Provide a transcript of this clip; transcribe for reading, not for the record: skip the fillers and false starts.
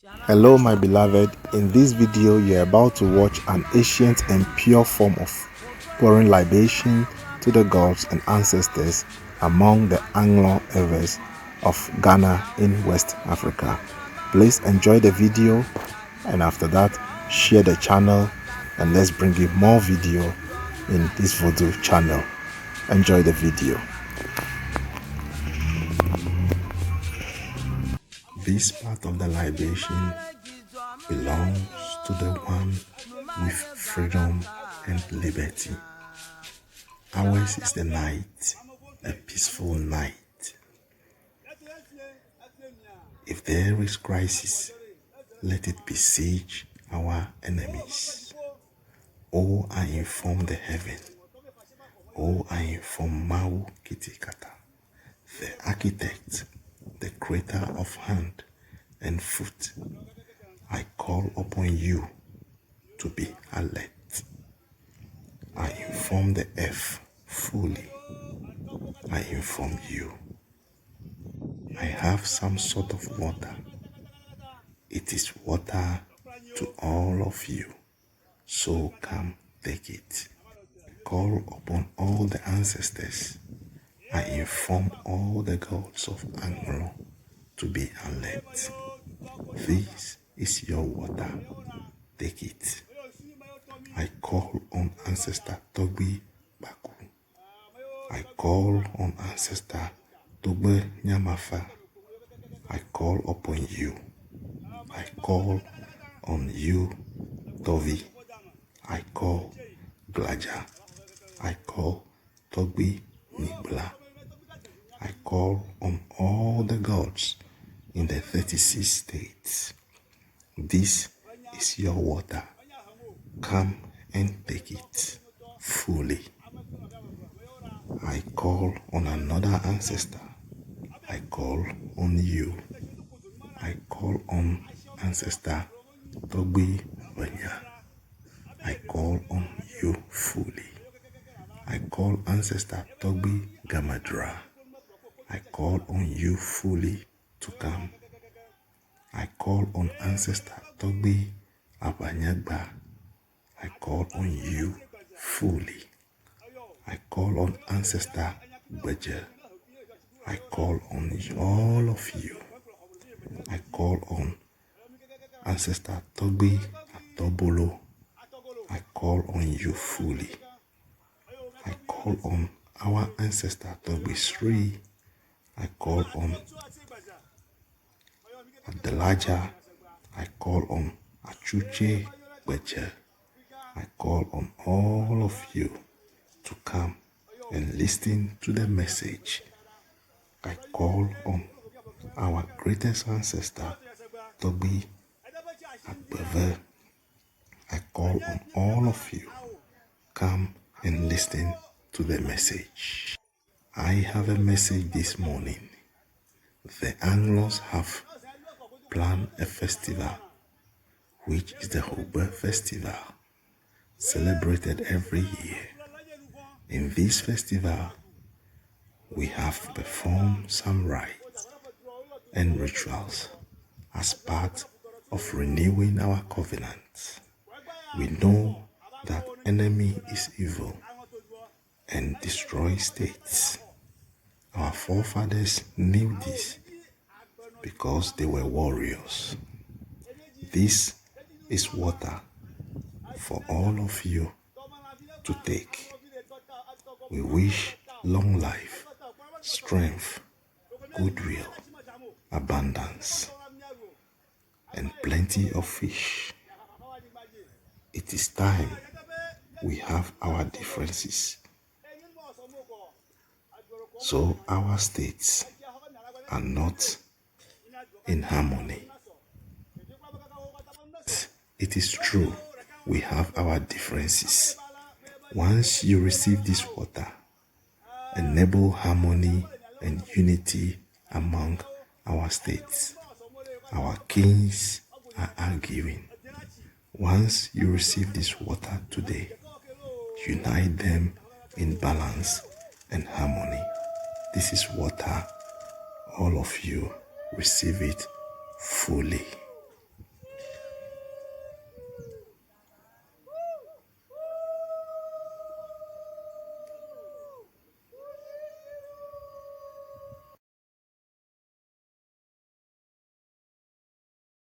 Hello my beloved, in this video you are about to watch an ancient and pure form of pouring libation to the gods and ancestors among the Anlo Eʋes of Ghana in West Africa. Please enjoy the video, and after that share the channel, and let's bring you more video in this voodoo channel. Enjoy the video. This part of the libation belongs to the one with freedom and liberty. Ours is the night, a peaceful night. If there is crisis, let it besiege our enemies. Oh, I inform the heaven. Oh, I inform Mau Kitikata, the architect, the creator of hand and foot. I call upon you to be alert. I inform the earth fully. I inform you. I have some sort of water. It is water to all of you. So come take it. Call upon all the ancestors. I inform all the gods of Anlo to be alert. This is your water. Take it. I call on Ancestor Tobi Baku. I call on Ancestor Tobe Nyamafa. I call upon you. I call on you, Tovi. I call Glaja. I call Tobi Nibla. I call on all the gods in the 36 states. This is your water. Come and take it fully. I call on another ancestor. I call on you. I call on Ancestor Tobi Vanya. I call on you fully. I call Ancestor Tobi Gamadra. I call on you fully to come. I call on Ancestor Tobi Abanyagba. I call on you fully. I call on Ancestor Bejer. I call on all of you. I call on Ancestor Tobi Atobolo. I call on you fully. I call on our ancestor Tobi Sri. I call on Adelaja. I call on Achuche Bejer. I call on all of you to come and listen to the message. I call on our greatest ancestor, Tobi Akbeve. I call on all of you, come and listen to the message. I have a message this morning. The Anglos have planned a festival, which is the Hobe Festival, celebrated every year. In this festival, we have performed some rites and rituals as part of renewing our covenant. We know that enemy is evil and destroys states. Our forefathers knew this because they were warriors. This is water for all of you to take. We wish long life, strength, goodwill, abundance, and plenty of fish. It is time we have our differences, so our states are not in harmony. It is true we have our differences. Once you receive this water, enable harmony and unity among our states. Our kings are arguing. Once you receive this water today, unite them in balance and harmony. This is water. All of you receive it fully.